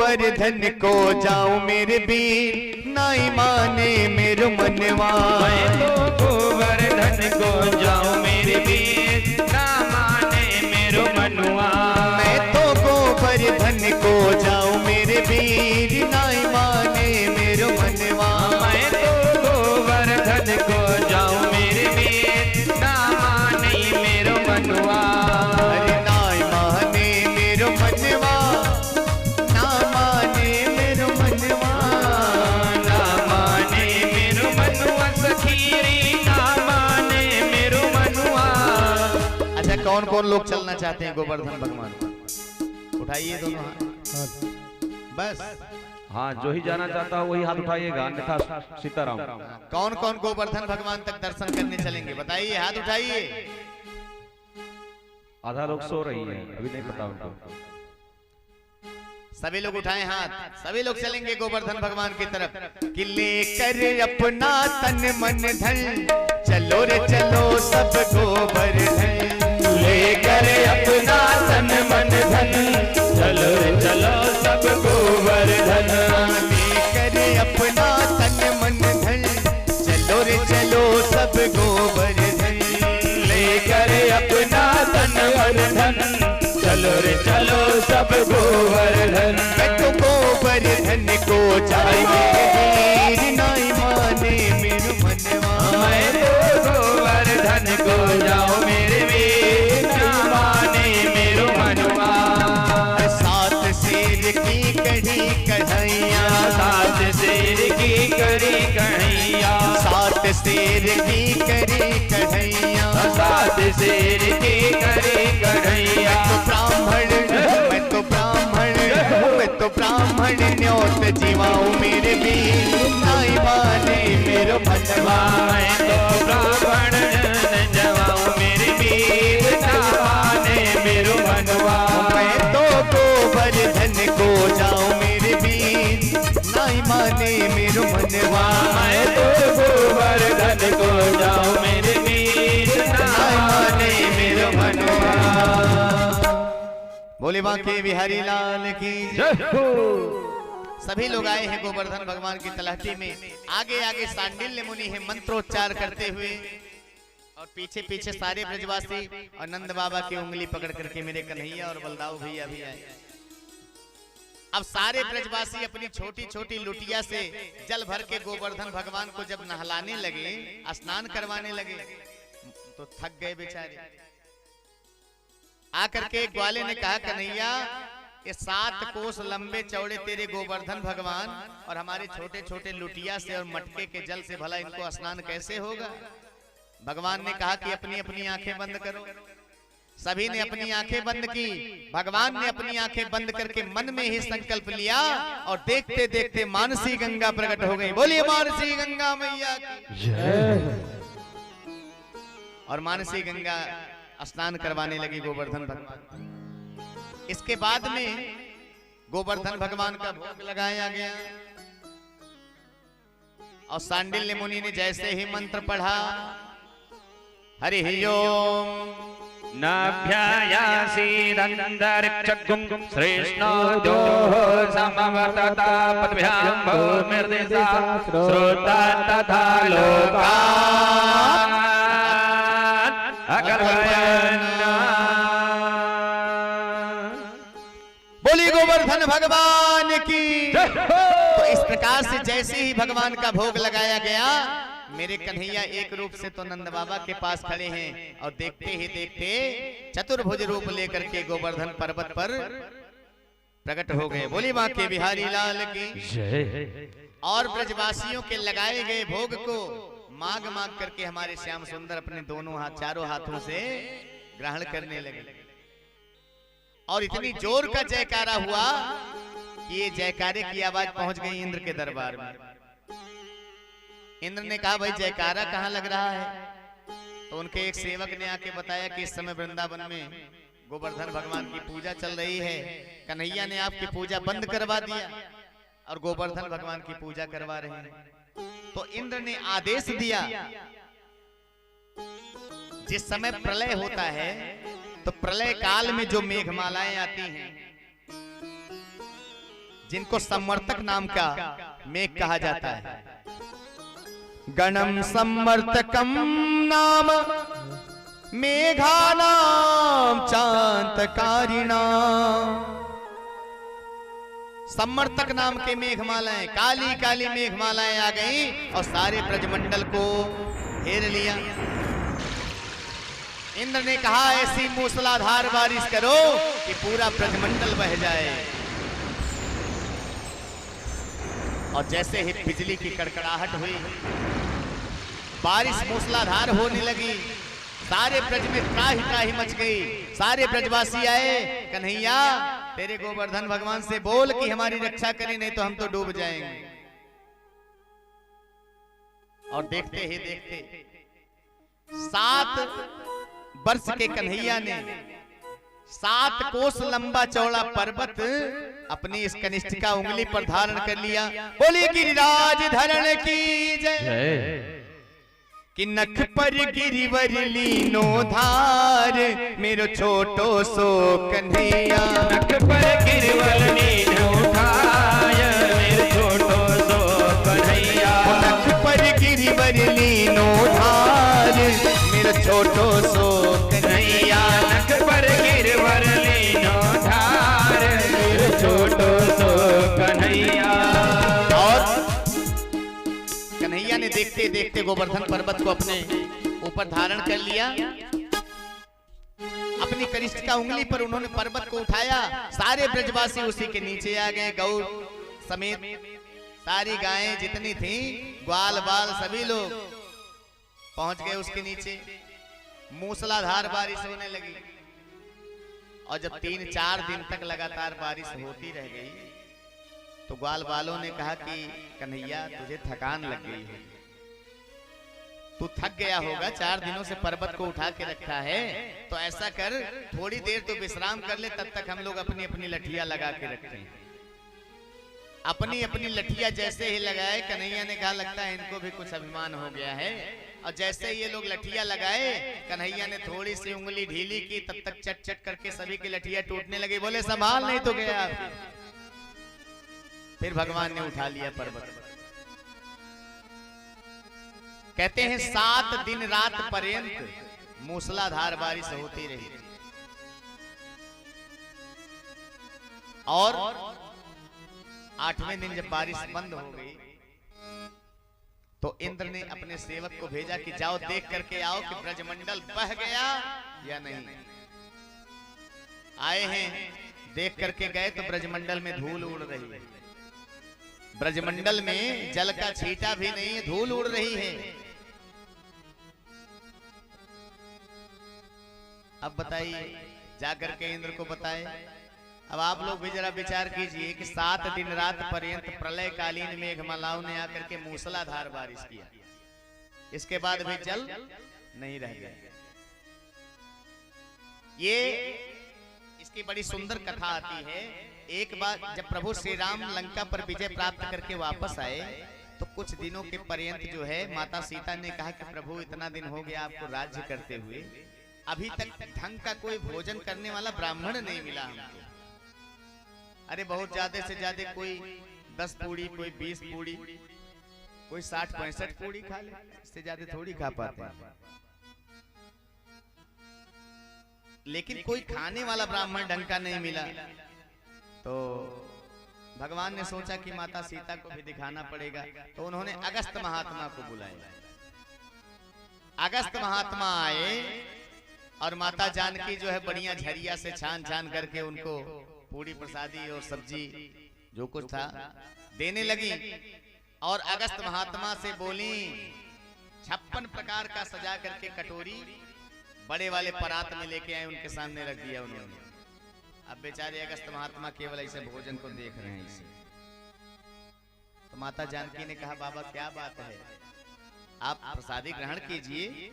गोवर्धन को जाऊं मेरे वीर, नाई माने मेरो मनवा। मैं तो गोवर्धन को जाऊं मेरे वीर, ना माने मेरो मनवा। मैं तो गोवर्धन को जाऊं मेरे वीर, नाई माने मेरो मनवा। मैं तो गोवर्धन को जाऊं मेरे वीर, ना माने मेरो मनवा। अरे नाई माने मेरो मनवा, ना माने मेरो मनवा, ना माने मेरो मनवा सखीरी, ना माने मेरो मनवा। अच्छा कौन कौन लोग चलना चाहते हैं गोवर्धन भगवान? उठाइए दोनों हाथ बस। हाँ, जो ही जाना चाहता हो वही हाथ उठाइएगा, अन्यथा सीताराम। कौन कौन गोवर्धन भगवान तक दर्शन करने चलेंगे बताइए, हाथ उठाइए। आधा लोग सो रही है, अभी नहीं पता उनको। सभी लोग उठाएं हाथ, सभी लोग चलेंगे गोवर्धन भगवान की तरफ। कि लेकर अपना तन मन धन, चलो रे चलो सब गोवर्धन। लेकर अपना तन मन धन, चलो रे चलो सब गोवर्धन। लेकर अपना तन मन धन, चलो रे चलो सब गोवर्धन। लेकर अपना तन मन धन, चलो रे चलो सब गोवर्धन। मैं तो गोवर्धन को जाएंगे वीर, नाई माने मेरो मनवा। मैं तो गोवर्धन को जाऊं मेरे वीर, ना माने मेरो मनवा। सात शेर की कढ़ी कढ़ैया, सात शेर की करी कन्हैया, सात शेर की कढ़ी कढ़ैया, सात शेर की करी कन्हैया। तो ब्राह्मण, मैं तो ब्राह्मण, मैं तो ब्राह्मण न्योत जीवाऊं मेरे वीर, नाई माने मेरो मनवा। मैं तो ब्राह्मण जवाऊं मेरे वीर, ना माने मेरो मनवा। मैं तो गोवर्धन को जाऊं मेरे वीर, नाई माने मेरो मनवा। मैं तो गोवर्धन को जाऊं मेरे वीर, ना माने मेरो मनवा। बोले बांके बिहारी लाल की जय। जय हो। सभी लोग आए हैं गोवर्धन भगवान की तलहटी में। आगे आगे सांडिल्य मुनि है मंत्रोच्चार करते हुए, और पीछे पीछे सारे ब्रजवासी और नंद बाबा की उंगली पकड़ करके मेरे कन्हैया और बलदाऊ भैया भी आए। अब सारे ब्रजवासी अपनी छोटी छोटी लुटिया से जल भर के गोवर्धन भगवान को जब नहलाने लगे, स्नान करवाने लगे, तो थक गए बेचारे। आकर के ग्वाले ने कहा, कन्हैया ये 7 कोस लंबे चौड़े तेरे गोवर्धन भगवान और हमारे छोटे छोटे लुटिया से और मटके के जल से भला इनको स्नान कैसे होगा? भगवान ने कहा कि अपनी अपनी आंखें बंद करो। सभी ने अपनी आंखें बंद की। भगवान ने अपनी आंखें बंद करके मन में ही संकल्प लिया, और देखते देखते मानसी गंगा प्रकट हो गई। बोलिए मानसी गंगा मैया की जय। और मानसी गंगा स्नान करवाने लगी गोवर्धन भगवान। इसके बाद में गोवर्धन भगवान का भोग लगाया गया, और सांडिल्य मुनि ने जैसे ही मंत्र पढ़ा, हरि ओम नाभ्यायासीदन्तरिक्षगुं श्रेष्ठो जो समवर्तता पद्भ्यां भूमिर्दिशा श्रोता तथा लोकान् अकर्वयन्। बोली गोवर्धन भगवान की। तो इस प्रकार से जैसे ही भगवान का भोग लगाया गया, मेरे कन्हैया एक रूप से तो नंद बाबा के पास खड़े हैं, और देखते ही देखते चतुर्भुज रूप लेकर के गोवर्धन पर्वत पर प्रकट हो गए। बोली मां के बिहारी लाल की जय। और ब्रजवासियों के लगाए गए भोग को मांग मांग करके हमारे श्याम सुंदर अपने दोनों हाथ, चारों हाथों से ग्रहण करने लगे, और इतनी जोर का जयकारा हुआ कि ये जयकारे की आवाज पहुंच गई इंद्र के दरबार में। इंद्र ने कहा, भाई जयकारा कहाँ लग रहा है? तो उनके एक सेवक ने आके बताया कि इस समय वृंदावन में गोवर्धन भगवान की पूजा चल रही है, कन्हैया ने आपकी पूजा बंद करवा दिया और गोवर्धन भगवान की पूजा करवा रहे हैं। तो इंद्र ने आदेश दिया, जिस समय प्रलय होता है तो प्रलय काल में जो मेघमालाएं आती हैं, जिनको सम्मर्तक नाम का मेघ कहा जाता है। गणम सम्मर्तकम नाम मेघानाम चांतकारिणाम। सम्मर्तक नाम के मेघमालाएं, काली काली मेघमालाएं आ गई और सारे ब्रजमंडल को घेर लिया। इंद्र ने कहा ऐसी मूसलाधार बारिश करो कि पूरा ब्रजमंडल बह जाए। और जैसे ही बिजली की कड़कड़ाहट हुई, बारिश मूसलाधार होने लगी, सारे ब्रज में त्राही त्राही मच गई। सारे ब्रजवासी आए, कन्हैया तेरे गोवर्धन भगवान से बोल कि हमारी रक्षा करें, नहीं तो हम तो डूब जाएंगे। और देखते ही देखते 7 वर्ष के कन्हैया ने 7 कोस लंबा चौड़ा पर्वत अपनी इस कनिष्ठिका उंगली पर धारण कर लिया। बोली गिरिराज धरण की जय। कि नख पर गिरिवर लीनो धार, मेरो छोटो सो कन्हैया। नख पर गिरिवर लीनो धार, मेरो छोटो सो कन्हैया। नख पर गिरिवर लीनो धार, मेरो छोटो सो कन्हैया। नख पर गिरिवर लीनो धार, मेरो छोटो सो कन्हैया। और कन्हैया ने देखते देखते गोवर्धन पर्वत को अपने ऊपर धारण कर लिया। अपनी कनिष्ठिका उंगली पर उन्होंने पर्वत को उठाया। सारे ब्रजवासी उसी के नीचे आ गए, गौ समेत सारी गायें जितनी थीं, ग्वाल बाल सभी लोग पहुंच गए उसके नीचे। मूसलाधार बारिश होने लगी और जब 3-4 दिन तक लगातार बारिश होती रह गई तो ग्वाल बालों ने कहा कि कन्हैया तुझे थकान लग गई है, तू थक गया होगा, 4 दिनों से पर्वत को उठा के रखा है, तो ऐसा कर थोड़ी देर तो विश्राम कर ले, तब तक हम लोग अपनी अपनी लठिया लगा के रखते हैं। अपनी अपनी लठिया जैसे ही लगाए, कन्हैया ने कहा लगता है इनको भी कुछ अभिमान हो गया है। और जैसे ये लोग लठिया लगाए, कन्हैया ने थोड़ी सी उंगली ढीली की, तब तक चट चट करके सभी की लठिया टूटने लगी। बोले संभाल नहीं तो गया। फिर भगवान ने उठा लिया पर्वत। कहते हैं 7 दिन रात पर्यंत मूसलाधार बारिश होती रही और 8वें दिन जब बारिश बंद हो गई तो इंद्र ने अपने सेवक को भेजा कि जाओ देख करके आओ कि ब्रजमंडल बह गया या नहीं। आए हैं, देख करके गए तो ब्रजमंडल में धूल उड़ रही है। ब्रजमंडल में जल का छींटा भी नहीं है, धूल उड़ रही है। अब बताइए, जाकर के इंद्र को बताए। अब आप लोग भी जरा विचार कीजिए कि 7 दिन रात पर्यंत प्रलयकालीन मेघमालाओं ने आकर के मूसलाधार बारिश किया, इसके बाद भी जल नहीं रह गया। ये इसकी बड़ी सुंदर कथा आती है। एक बार जब प्रभु श्री राम लंका पर विजय प्राप्त करके वापस आए तो कुछ दिनों के पर्यंत जो है माता सीता ने कहा कि प्रभु इतना दिन हो गया आपको राज्य करते हुए, अभी तक ढंग का कोई भोजन करने वाला ब्राह्मण नहीं मिला हमको। अरे बहुत ज्यादा से ज्यादा कोई 10 पूड़ी, कोई 20 पूड़ी, कोई 60-65 पूड़ी खा ले, इससे ज्यादा थोड़ी खा पाते हैं। लेकिन कोई खाने वाला ब्राह्मण ढंग का नहीं मिला तो भगवान ने सोचा कि माता सीता को भी दिखाना पड़ेगा, तो उन्होंने अगस्त महात्मा को बुलाया। अगस्त महात्मा आए और माता जानकी जो है बढ़िया झरिया से छान छान करके उनको पूरी प्रसादी और सब्जी जो कुछ था देने लगी। और अगस्त महात्मा से बोली, 56 प्रकार का सजा करके कटोरी बड़े वाले परात में लेके आए, उनके सामने रख दिया उन्होंने। अब बेचारे अगस्त महात्मा केवल ऐसे भोजन को देख रहे हैं इसे। तो माता जानकी ने कहा, बाबा क्या बात है, आप प्रसादी ग्रहण कीजिए।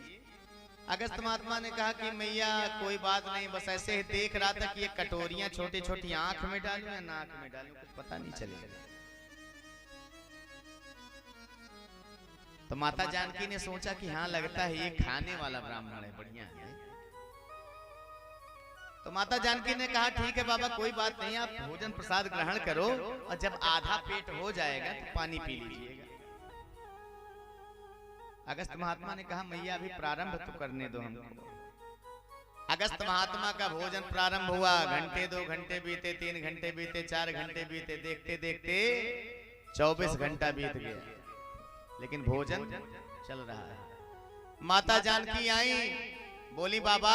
अगस्त महात्मा ने कहा कि मैया कोई बात नहीं, बस ऐसे ही देख रहा था कि ये कटोरियां छोटी छोटी आंख में डालूं या नाक में डालूं, कुछ पता नहीं चलेगा। तो माता जानकी ने सोचा कि हाँ लगता है ये खाने वाला ब्राह्मण है, बढ़िया है। तो माता जानकी ने कहा ठीक है बाबा कोई बात नहीं, आप भोजन प्रसाद ग्रहण करो और जब आधा पेट हो जाएगा तो पानी पी लीजिएगा। अगस्त महात्मा ने कहा मैया अभी प्रारंभ तो करने दो हमको। अगस्त महात्मा का भोजन प्रारंभ हुआ, घंटे 2 घंटे बीते, 3 घंटे बीते, 4 घंटे बीते, देखते देखते 24 घंटा बीत गया, लेकिन भोजन चल रहा है। माता जानकी आई, बोली बाबा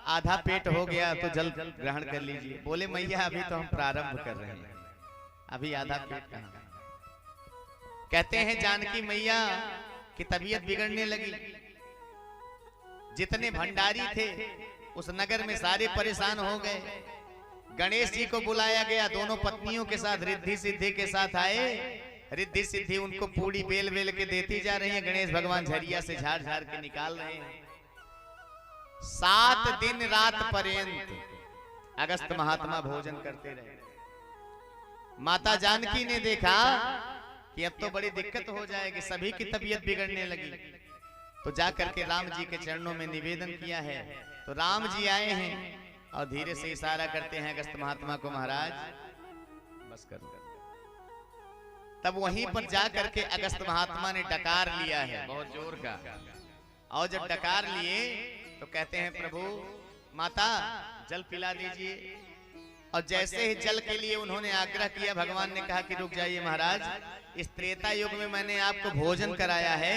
आधा पेट हो गया तो जल ग्रहण कर लीजिए। बोले मैया अभी तो हम प्रारंभ कर रहे हैं, अभी आधा पेट कहां। कहते हैं जानकी मैया की तबीयत बिगड़ने लगी। जितने भंडारी थे उस नगर में सारे परेशान हो गए। गणेश जी को बुलाया गया, दोनों पत्नियों के साथ रिद्धि सिद्धि के साथ आए। रिद्धि सिद्धि उनको पूरी बेल बेल के देती जा रही है, गणेश भगवान झरिया से झाड़ झाड़ के निकाल रहे हैं। 7 दिन रात पर्यंत अगस्त महात्मा भोजन करते रहे। माता जानकी ने देखा कि अब तो बड़ी दिक्कत हो जाएगी, सभी की तबीयत बिगड़ने लगी, तो जाकर के राम जी के चरणों में निवेदन किया है। तो राम जी आए हैं और धीरे से इशारा करते हैं अगस्त महात्मा को, महाराज बस करो। तब वहीं पर जाकर के अगस्त महात्मा ने डकार लिया है बहुत जोर का, और जब डकार लिए तो कहते हैं प्रभु माता जल पिला दीजिए। और जैसे ही जल के लिए उन्होंने आग्रह किया, भगवान ने कहा कि रुक जाइए महाराज, इस त्रेता युग में मैंने आपको भोजन कराया है,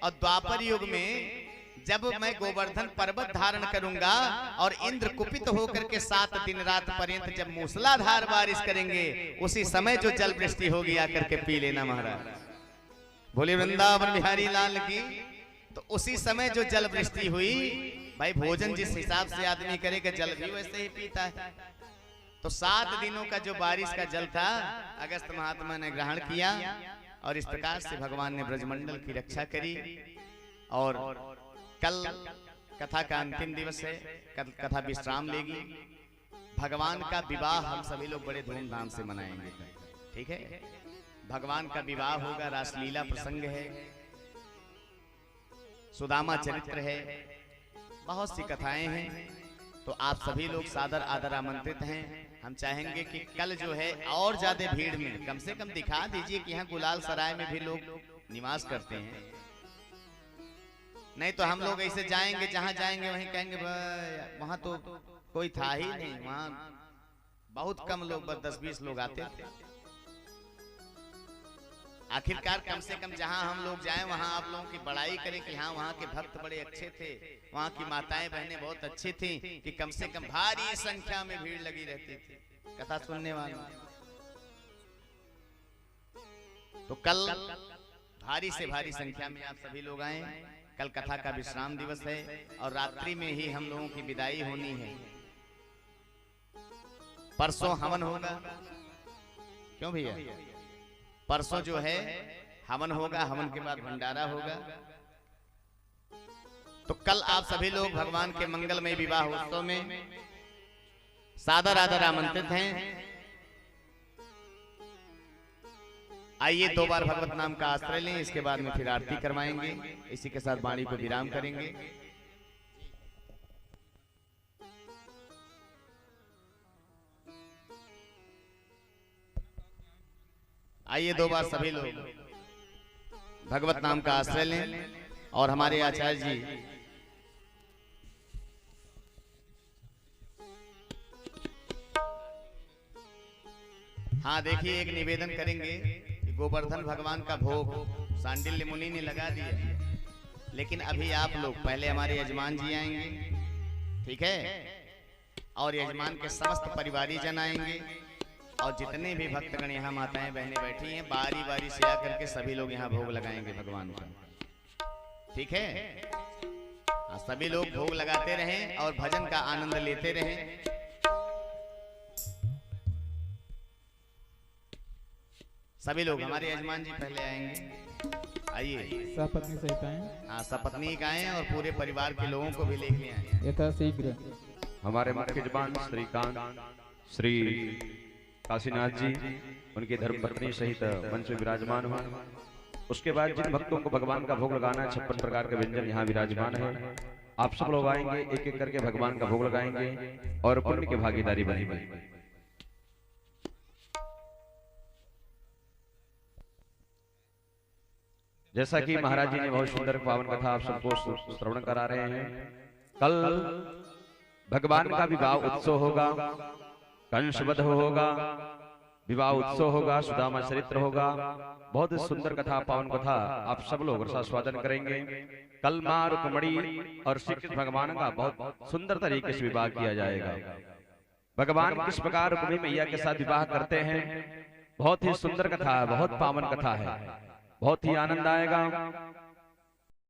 और द्वापर युग में जब मैं गोवर्धन पर्वत धारण करूंगा और इंद्र कुपित होकर के 7 दिन रात पर्यंत जब मूसलाधार बारिश करेंगे, उसी समय जो जल वृष्टि होगी आकर के पी लेना महाराज। बोले वृंदावन बिहारी लाल की। तो उसी समय जो जल वृष्टि हुई, भाई भोजन जिस हिसाब से आदमी करेगा जल भी वैसे ही पीता है। तो 7 दिनों का जो बारिश का जल था अगस्त महात्मा ने ग्रहण किया, और इस प्रकार से भगवान ने ब्रजमंडल की रक्षा करी। और कल कथा का अंतिम दिवस है, कल कथा विश्राम लेगी। भगवान का विवाह हम सभी लोग बड़े धूमधाम से मनाएंगे, ठीक है। भगवान का विवाह होगा, रासलीला प्रसंग है, सुदामा चरित्र है, बहुत सी कथाएं हैं। तो आप सभी लोग सादर आदर आमंत्रित हैं। हम चाहेंगे कि कल जो है और ज्यादा भीड़ में कम से कम दिखा दीजिए कि यहाँ गुलाल सराय में भी लोग निवास करते हैं। नहीं तो हम लोग ऐसे जाएंगे, जहां जाएंगे वहीं कहेंगे वहां तो कोई था ही नहीं, वहां बहुत कम लोग, बस 10-20 लोग आते थे। आखिरकार कम से कम जहां हम लोग जाएं वहां आप लोगों की बड़ाई करें कि हाँ वहां के भक्त बड़े अच्छे थे, वहां की माताएं बहनें बहुत अच्छी थी, कि कम से कम भारी संख्या में भीड़ लगी रहती थी कथा सुनने वाले। तो कल भारी से भारी संख्या में आप सभी लोग आए। कल कथा का विश्राम दिवस है और रात्रि में ही हम लोगों की विदाई होनी है। परसों हवन होगा, क्यों भैया? परसों जो है हवन होगा, हवन के बाद भंडारा होगा। तो कल आप सभी लोग भगवान के मंगलमय विवाह उत्सव में सादर आदर आमंत्रित हैं। आइए 2 बार भगवत नाम का आश्रय लें, इसके बाद में फिर आरती करवाएंगे। इसी के साथ वाणी को विराम करेंगे। आइए 2 बार सभी लोग भगवत नाम का आश्रय लें। और हमारे आचार्य जी हाँ देखिए, एक निवेदन करेंगे कि गोवर्धन भगवान का भोग सांडिल्य मुनि ने लगा दिया, लेकिन अभी आप लोग पहले हमारे यजमान जी आएंगे, ठीक है, और यजमान के समस्त परिवारी जन आएंगे, और जितने भी भक्तगण यहाँ माताएं बहनें बैठी हैं बारी बारी से आकर के सभी लोग यहाँ भोग लगाएंगे भगवान का, ठीक है। सभी लोग भोग लगाते रहें और भजन का आनंद लेते रहें। सभी लोग, हमारे यजमान जी पहले आएंगे, आइए। सपत्नी सहित आए। हाँ, सपत्नी का आए और पूरे परिवार के लोगों को भी लेके आए यथाशीघ्र। हमारे मुख्य जबान श्रीकांत श्री काशीनाथ जी, उनकी धर्मपत्नी सहित मंच में विराजमान हुए। उसके बाद जिन भक्तों को भगवान का भोग लगाना है 56 प्रकार के व्यंजन यहाँ विराजमान है। आप सब लोग आएंगे, एक एक करके भगवान का भोग लगाएंगे और पुण्य की भागीदारी बनेगी। जैसा कि महाराज जी ने बहुत सुंदर पावन कथा आप सबको श्रवण करा रहे हैं। कल भगवान का विवाह उत्सव होगा, कंसवध होगा, विवाह उत्सव होगा, सुदामा चरित्र होगा। बहुत ही सुंदर कथा, पावन कथा आप सब लोग रसास्वादन करेंगे। कल मां रुक्मणी और श्री कृष्ण भगवान का बहुत सुंदर तरीके से विवाह किया जाएगा। भगवान किस प्रकार रुक्मिणी मैया के साथ विवाह करते हैं, बहुत ही सुंदर कथा है, बहुत पावन कथा है, बहुत ही आनंद आएगा।